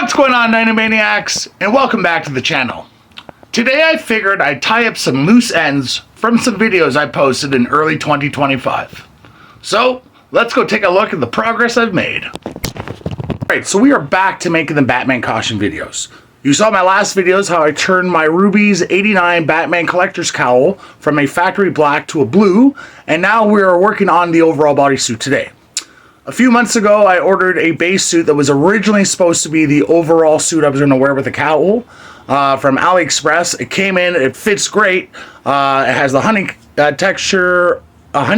What's going on, Maniacs, and welcome back to the channel. Today I figured I'd tie up some loose ends from some videos I posted in early 2025. So, let's go take a look at the progress I've made. Alright, so we are back to making the Batman costume videos. You saw my last videos how I turned my Rubies 89 Batman Collector's Cowl from a factory black to a blue, and now we are working on the overall bodysuit today. A few months ago, I ordered a base suit that was originally supposed to be the overall suit I was going to wear with the cowl from AliExpress. It came in, it fits great. It has the honeycomb texture, on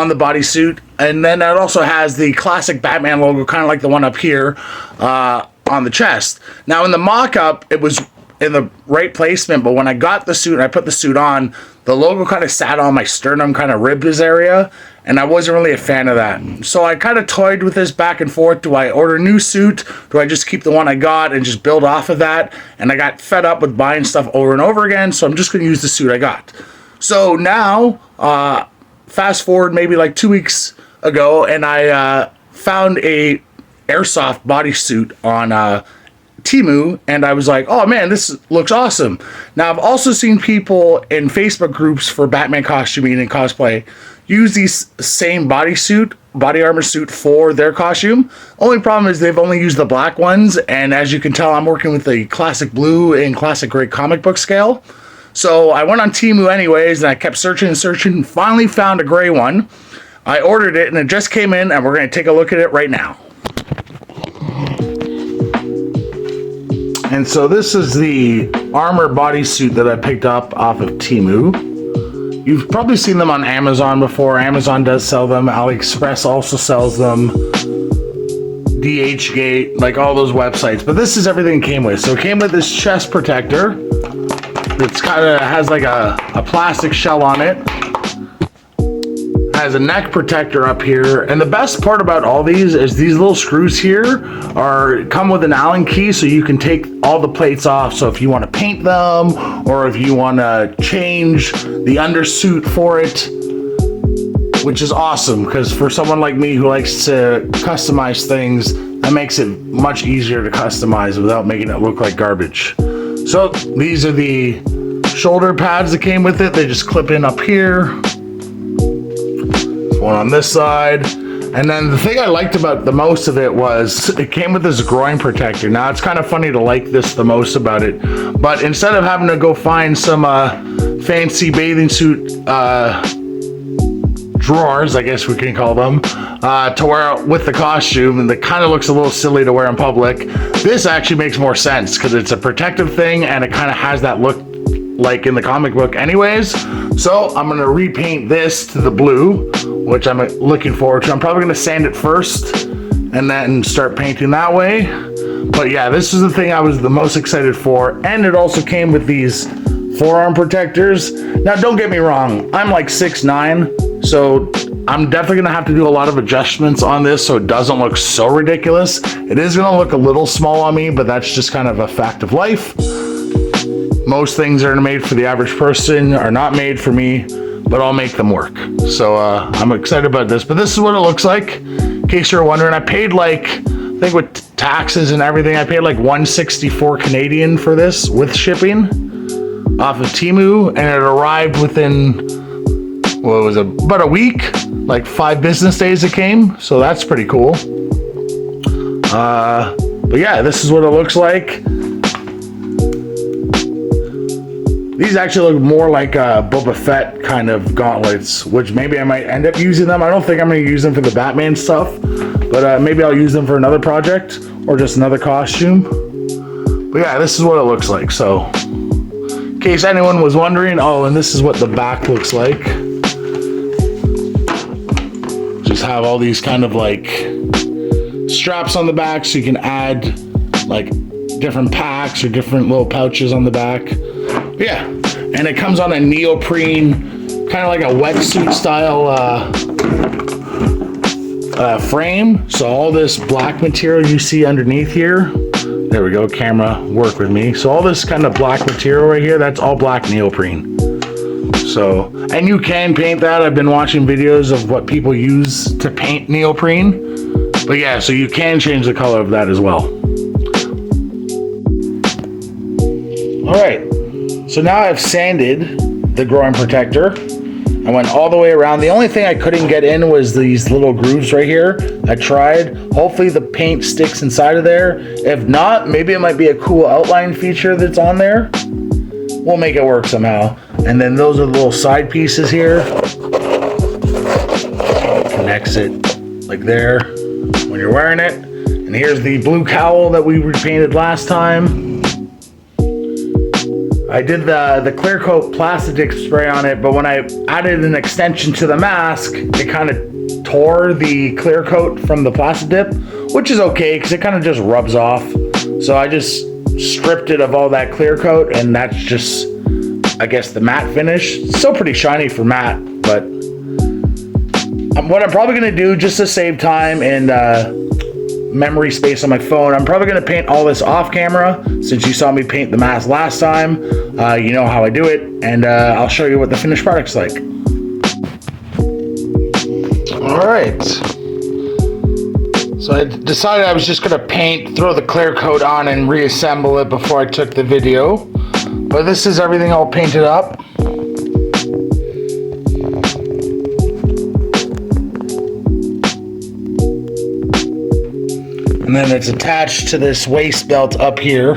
the bodysuit, and then it also has the classic Batman logo, kind of like the one up here on the chest. Now, in the mock-up, it was in the right placement, but when I got the suit and I put the suit on, the logo kind of sat on my sternum, kind of ribs area, and I wasn't really a fan of that. So I kind of toyed with this back and forth. Do I order a new suit? Do I just keep the one I got and just build off of that? And I got fed up with buying stuff over and over again, so I'm just going to use the suit I got. So now, fast forward maybe like 2 weeks ago, and I found a airsoft bodysuit on Temu, and I was like, oh man, this looks awesome. Now, I've also seen people in Facebook groups for Batman costuming and cosplay use these same body armor suit for their costume. Only problem is they've only used the black ones, and as you can tell, I'm working with the classic blue and classic gray comic book scale. So I went on Temu anyways, and I kept searching and searching, and finally found a gray one. I ordered it, and it just came in, and we're going to take a look at it right now. And so this is the armor bodysuit that I picked up off of Temu. You've probably seen them on Amazon before. Amazon does sell them. AliExpress also sells them. DHgate, like all those websites. But this is everything it came with. So it came with this chest protector. It's kind of has like a plastic shell on it. Has a neck protector up here, and the best part about all these is these little screws here come with an Allen key, so you can take all the plates off. So if you want to paint them, or if you want to change the undersuit for it, which is awesome, because for someone like me who likes to customize things, that makes it much easier to customize without making it look like garbage. So these are the shoulder pads that came with it. They just clip in up here. One on this side, and then the thing I liked about the most of it was it came with this groin protector. Now it's kind of funny to like this the most about it, but instead of having to go find some fancy bathing suit drawers, I guess we can call them, to wear with the costume, and that kind of looks a little silly to wear in public, this actually makes more sense because it's a protective thing and it kind of has that look like in the comic book anyways. So I'm going to repaint this to the blue, which I'm looking forward to. I'm probably going to sand it first and then start painting that way. But yeah, this is the thing I was the most excited for. And it also came with these forearm protectors. Now, don't get me wrong, I'm like 6'9", so I'm definitely going to have to do a lot of adjustments on this so it doesn't look so ridiculous. It is going to look a little small on me, but that's just kind of a fact of life. Most things that are made for the average person are not made for me, but I'll make them work. So I'm excited about this, but this is what it looks like. In case you're wondering, I paid like, I think with taxes and everything, I paid like $164 Canadian for this with shipping off of Temu, and it arrived within, what was it, about a week, like 5 business days it came. So that's pretty cool. But yeah, this is what it looks like. These actually look more like Boba Fett kind of gauntlets, which maybe I might end up using them. I don't think I'm going to use them for the Batman stuff, but maybe I'll use them for another project or just another costume. But yeah, this is what it looks like. So, in case anyone was wondering, oh, and this is what the back looks like. Just have all these kind of like straps on the back so you can add like different packs or different little pouches on the back. Yeah, and it comes on a neoprene, kind of like a wetsuit style frame. So all this black material you see underneath here, there we go, camera, work with me. So all this kind of black material right here, that's all black neoprene. So, and you can paint that. I've been watching videos of what people use to paint neoprene. But yeah, so you can change the color of that as well. All right, so now I've sanded the groin protector. I went all the way around. The only thing I couldn't get in was these little grooves right here. I tried. Hopefully the paint sticks inside of there. If not, maybe it might be a cool outline feature that's on there. We'll make it work somehow. And then those are the little side pieces here. Connects it like there when you're wearing it. And here's the blue cowl that we repainted last time. I did the clear coat plastic spray on it, but when I added an extension to the mask, it kind of tore the clear coat from the plastic dip, which is okay because it kind of just rubs off. So I just stripped it of all that clear coat, and that's just, I guess, the matte finish. It's still pretty shiny for matte, but what I'm probably gonna do, just to save time and memory space on my phone, I'm probably gonna paint all this off camera. Since you saw me paint the mask last time, you know how I do it, and I'll show you what the finished product's like. All right, so I decided I was just gonna paint, throw the clear coat on and reassemble it before I took the video, but this is everything all painted up. And then it's attached to this waist belt up here,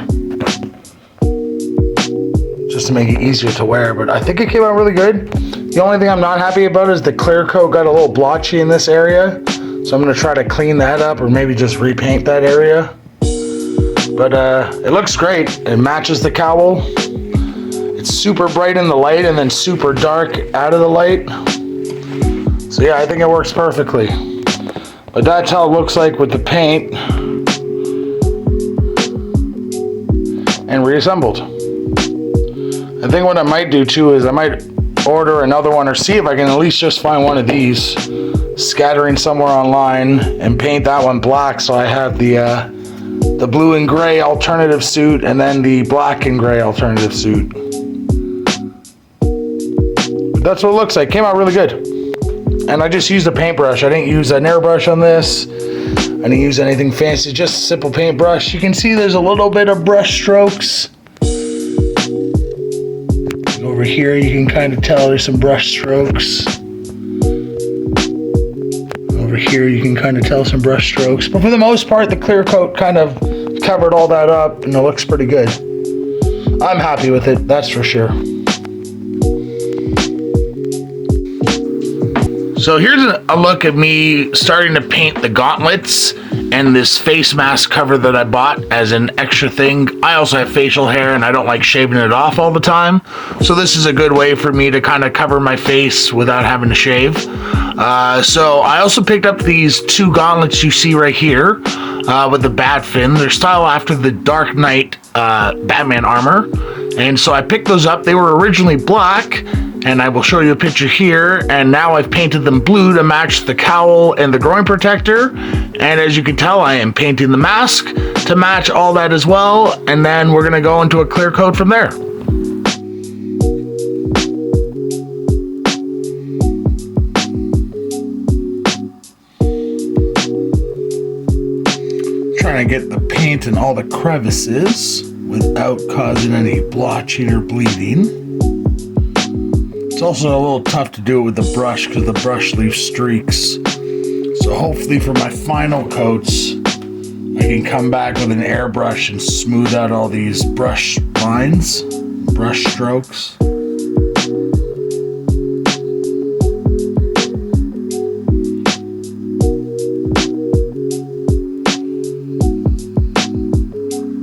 just to make it easier to wear, but I think it came out really good. The only thing I'm not happy about is the clear coat got a little blotchy in this area, so I'm gonna try to clean that up or maybe just repaint that area. But it looks great. It matches the cowl. It's super bright in the light and then super dark out of the light. So yeah, I think it works perfectly. But that's how it looks like with the paint and reassembled. I think what I might do too is I might order another one or see if I can at least just find one of these scattering somewhere online and paint that one black, so I have the blue and gray alternative suit and then the black and gray alternative suit. But that's what it looks like. Came out really good. And I just used a paintbrush. I didn't use an airbrush on this. I didn't use anything fancy, just a simple paintbrush. You can see there's a little bit of brush strokes. Over here you can kind of tell there's some brush strokes. Over here you can kind of tell some brush strokes. But for the most part, the clear coat kind of covered all that up and it looks pretty good. I'm happy with it, that's for sure. So here's a look at me starting to paint the gauntlets and this face mask cover that I bought as an extra thing. I also have facial hair and I don't like shaving it off all the time. So this is a good way for me to kind of cover my face without having to shave. So I also picked up these two gauntlets you see right here with the bat fin. They're styled after the Dark Knight Batman armor. And so I picked those up. They were originally black, and I will show you a picture here, and now I've painted them blue to match the cowl and the groin protector. And as you can tell, I am painting the mask to match all that as well, and then we're gonna go into a clear coat from there. Trying to get the paint in all the crevices without causing any blotching or bleeding. It's also a little tough to do it with the brush because the brush leaves streaks. So hopefully for my final coats, I can come back with an airbrush and smooth out all these brush lines, brush strokes.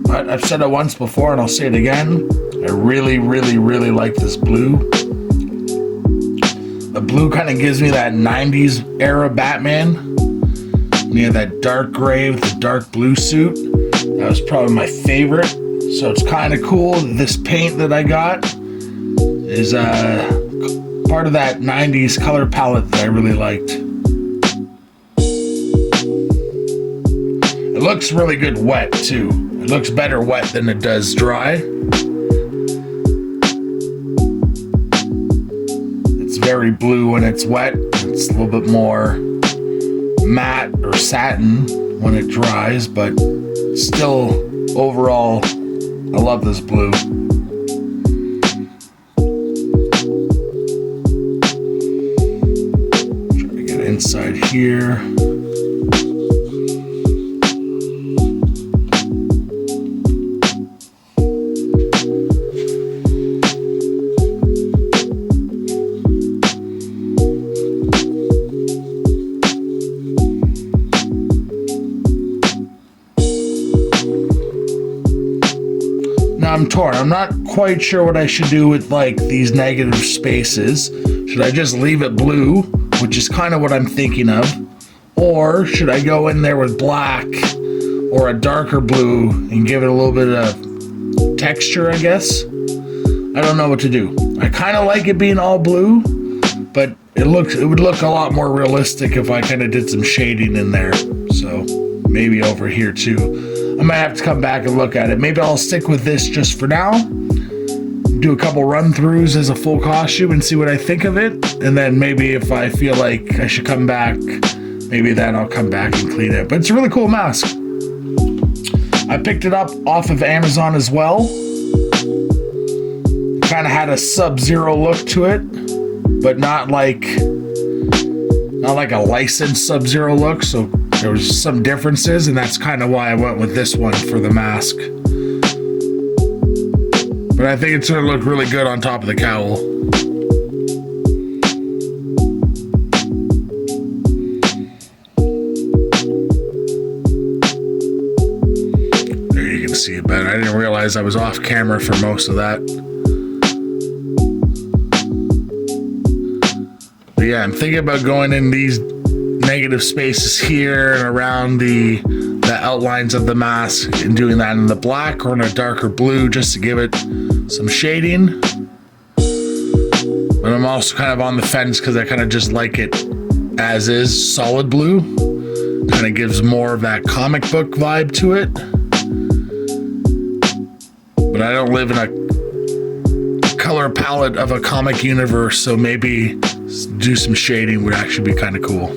But I've said it once before and I'll say it again. I really, really, really like this blue. The blue kind of gives me that 90s era Batman. And you have that dark gray with the dark blue suit. That was probably my favorite. So it's kind of cool that this paint that I got is part of that 90s color palette that I really liked. It looks really good wet too. It looks better wet than it does dry. It's very blue when it's wet. It's a little bit more matte or satin when it dries, but still overall I love this blue. Try to get inside here. I'm torn. I'm not quite sure what I should do with like these negative spaces. Should I just leave it blue, which is kind of what I'm thinking of? Or should I go in there with black or a darker blue and give it a little bit of texture, I guess? I don't know what to do. I kind of like it being all blue, but it would look a lot more realistic if I kind of did some shading in there. So maybe over here too. I might have to come back and look at it. Maybe I'll stick with this just for now. Do a couple run-throughs as a full costume and see what I think of it. And then maybe if I feel like I should come back, maybe then I'll come back and clean it. But it's a really cool mask. I picked it up off of Amazon as well. Kind of had a Sub-Zero look to it, but not like a licensed Sub-Zero look. So there was some differences, and that's kind of why I went with this one for the mask. But I think it's going to look really good on top of the cowl. There you can see it better. I didn't realize I was off camera for most of that. But yeah, I'm thinking about going in these negative spaces here and around the outlines of the mask and doing that in the black or in a darker blue just to give it some shading. But I'm also kind of on the fence because I kind of just like it as is, solid blue. Kind of gives more of that comic book vibe to it. But I don't live in a color palette of a comic universe, so maybe do some shading would actually be kind of cool.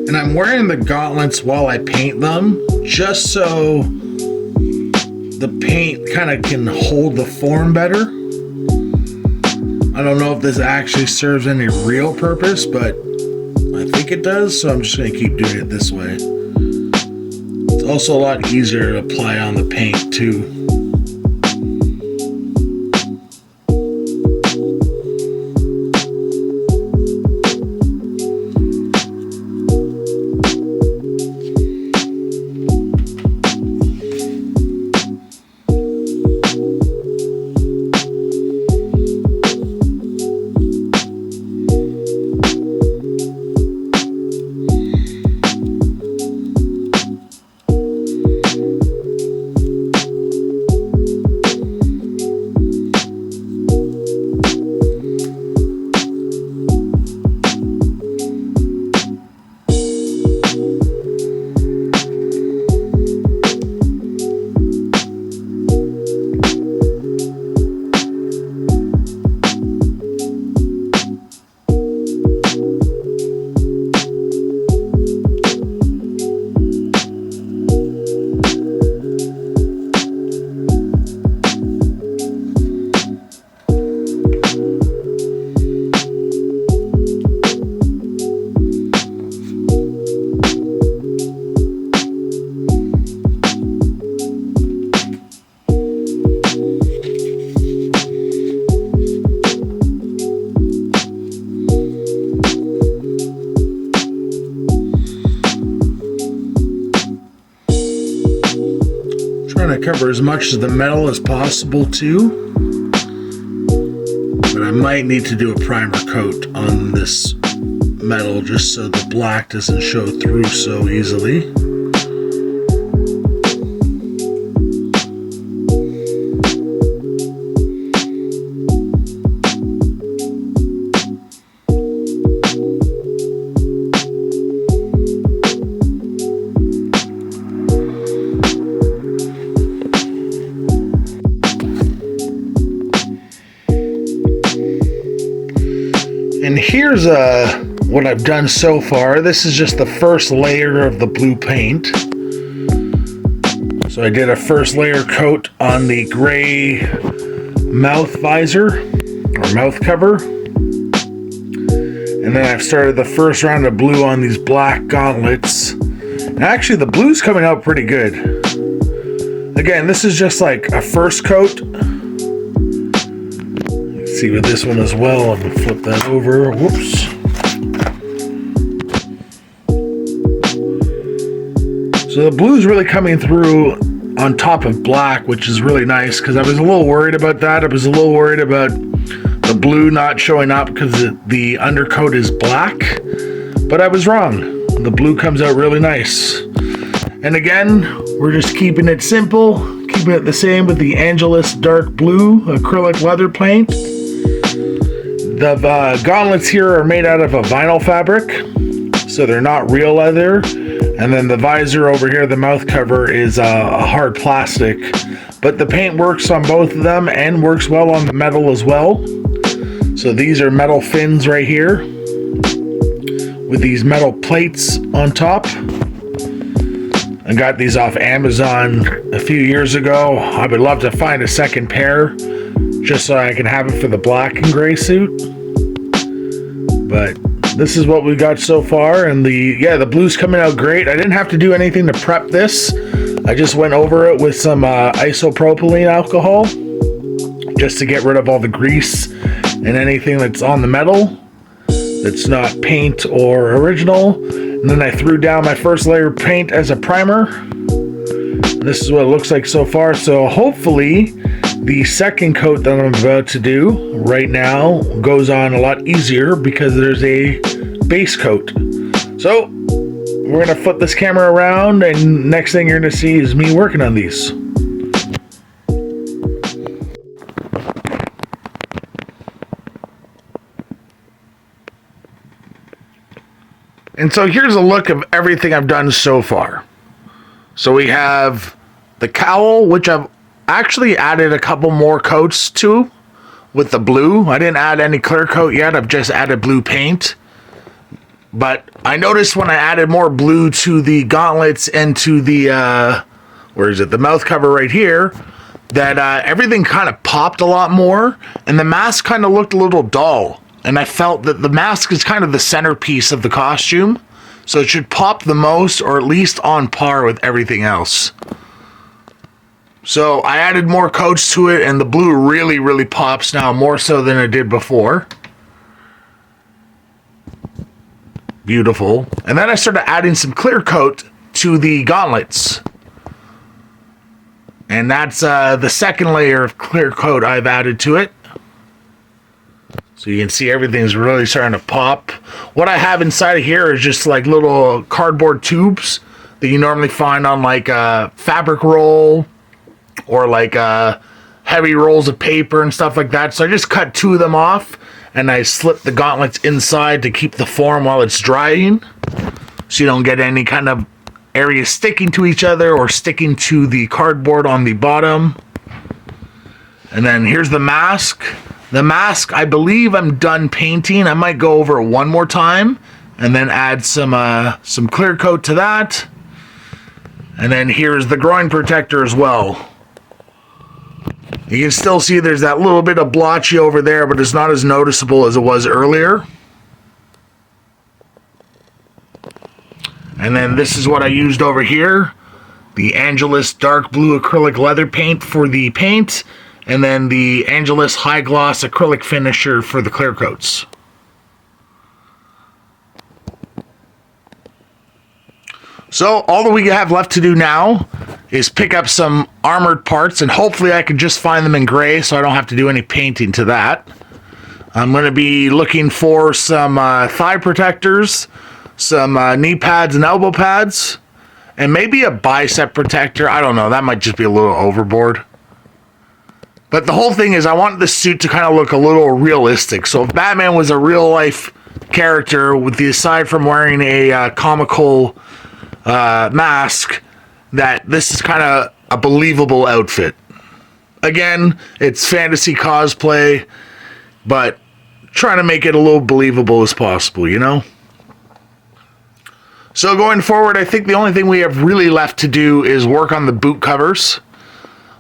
And I'm wearing the gauntlets while I paint them, just so the paint kind of can hold the form better. I don't know if this actually serves any real purpose, but I think it does, so I'm just going to keep doing it this way. It's also a lot easier to apply on the paint too. Trying to cover as much of the metal as possible too, but I might need to do a primer coat on this metal just so the black doesn't show through so easily. And here's what I've done so far. This is just the first layer of the blue paint. So I did a first layer coat on the gray mouth visor or mouth cover. And then I've started the first round of blue on these black gauntlets. And actually the blue's coming out pretty good. Again, this is just like a first coat. Let's see with this one as well. I'm gonna flip that over. Whoops. So the blue's really coming through on top of black, which is really nice because I was a little worried about that. I was a little worried about the blue not showing up because the undercoat is black, but I was wrong. The blue comes out really nice. And again, we're just keeping it simple, keeping it the same with the Angelus dark blue acrylic leather paint. The gauntlets here are made out of a vinyl fabric, so they're not real leather. And then the visor over here, the mouth cover, is a hard plastic. But the paint works on both of them and works well on the metal as well. So these are metal fins right here with these metal plates on top. I got these off Amazon a few years ago. I would love to find a second pair just so I can have it for the black and gray suit. But this is what we got so far, and the blue's coming out great. I didn't have to do anything to prep this. I just went over it with some isopropylene alcohol just to get rid of all the grease and anything that's on the metal that's not paint or original. And then I threw down my first layer of paint as a primer. This is what it looks like so far. So hopefully the second coat that I'm about to do right now goes on a lot easier because there's a base coat. So we're gonna flip this camera around, and next thing you're gonna see is me working on these. And so here's a look of everything I've done so far. So we have the cowl, which I've actually added a couple more coats to with the blue. I didn't add any clear coat yet. I've just added blue paint. But I noticed when I added more blue to the gauntlets and to the, the mouth cover right here, that everything kind of popped a lot more, and the mask kind of looked a little dull. And I felt that the mask is kind of the centerpiece of the costume, so it should pop the most, or at least on par with everything else. So I added more coats to it, and the blue really, really pops now, more so than it did before. Beautiful. And then I started adding some clear coat to the gauntlets. And that's the second layer of clear coat I've added to it. So you can see everything's really starting to pop. What I have inside of here is just like little cardboard tubes that you normally find on like a fabric roll or like heavy rolls of paper and stuff like that. So I just cut two of them off and I slip the gauntlets inside to keep the form while it's drying, so you don't get any kind of areas sticking to each other or sticking to the cardboard on the bottom. And then here's the mask. The mask, I believe I'm done painting. I might go over it one more time and then add some clear coat to that. And then here's the groin protector as well. You can still see there's that little bit of blotchy over there, but it's not as noticeable as it was earlier. And then this is what I used over here. The Angelus dark blue acrylic leather paint for the paint. And then the Angelus high gloss acrylic finisher for the clear coats. So all that we have left to do now is pick up some armored parts, and hopefully I can just find them in gray so I don't have to do any painting to that. I'm going to be looking for some thigh protectors, some knee pads and elbow pads, and maybe a bicep protector. I don't know, that might just be a little overboard. But the whole thing is I want this suit to kind of look a little realistic. So if Batman was a real life character, with the aside from wearing a comical mask, that this is kind of a believable outfit. Again, it's fantasy cosplay, but trying to make it a little believable as possible, you know? So going forward, I think the only thing we have really left to do is work on the boot covers.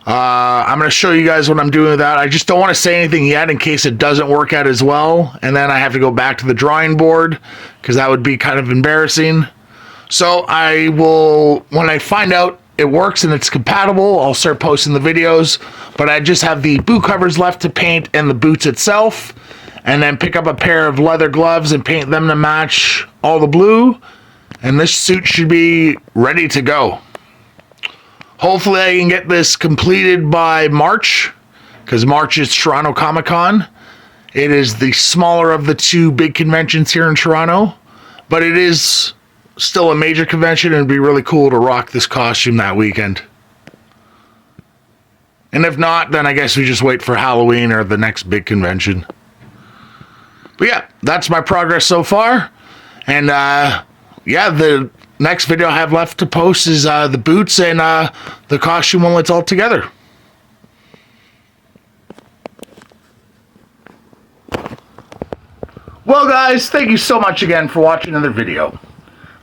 I'm going to show you guys what I'm doing with that. I just don't want to say anything yet in case it doesn't work out as well, and then I have to go back to the drawing board, because that would be kind of embarrassing. So I will, when I find out it works and it's compatible, I'll start posting the videos, but I just have the boot covers left to paint and the boots itself, and then pick up a pair of leather gloves and paint them to match all the blue. And this suit should be ready to go. Hopefully I can get this completed by March, because March is Toronto Comic Con. It is the smaller of the two big conventions here in Toronto, but it is still a major convention, and it'd be really cool to rock this costume that weekend. And if not, then I guess we just wait for Halloween or the next big convention. But yeah, that's my progress so far. And yeah, the next video I have left to post is the boots and the costume when it's all together. Well guys, thank you so much again for watching another video.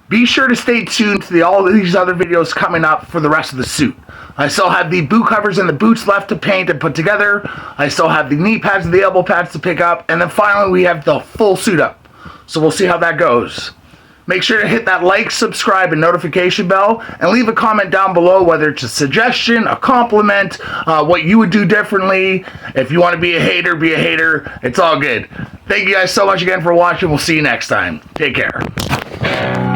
Be sure to stay tuned to all of these other videos coming up for the rest of the suit. I still have the boot covers and the boots left to paint and put together. I still have the knee pads and the elbow pads to pick up. And then finally we have the full suit up. So we'll see how that goes. Make sure to hit that like, subscribe, and notification bell, and leave a comment down below, whether it's a suggestion, a compliment, what you would do differently. If you want to be a hater, be a hater. It's all good. Thank you guys so much again for watching. We'll see you next time. Take care.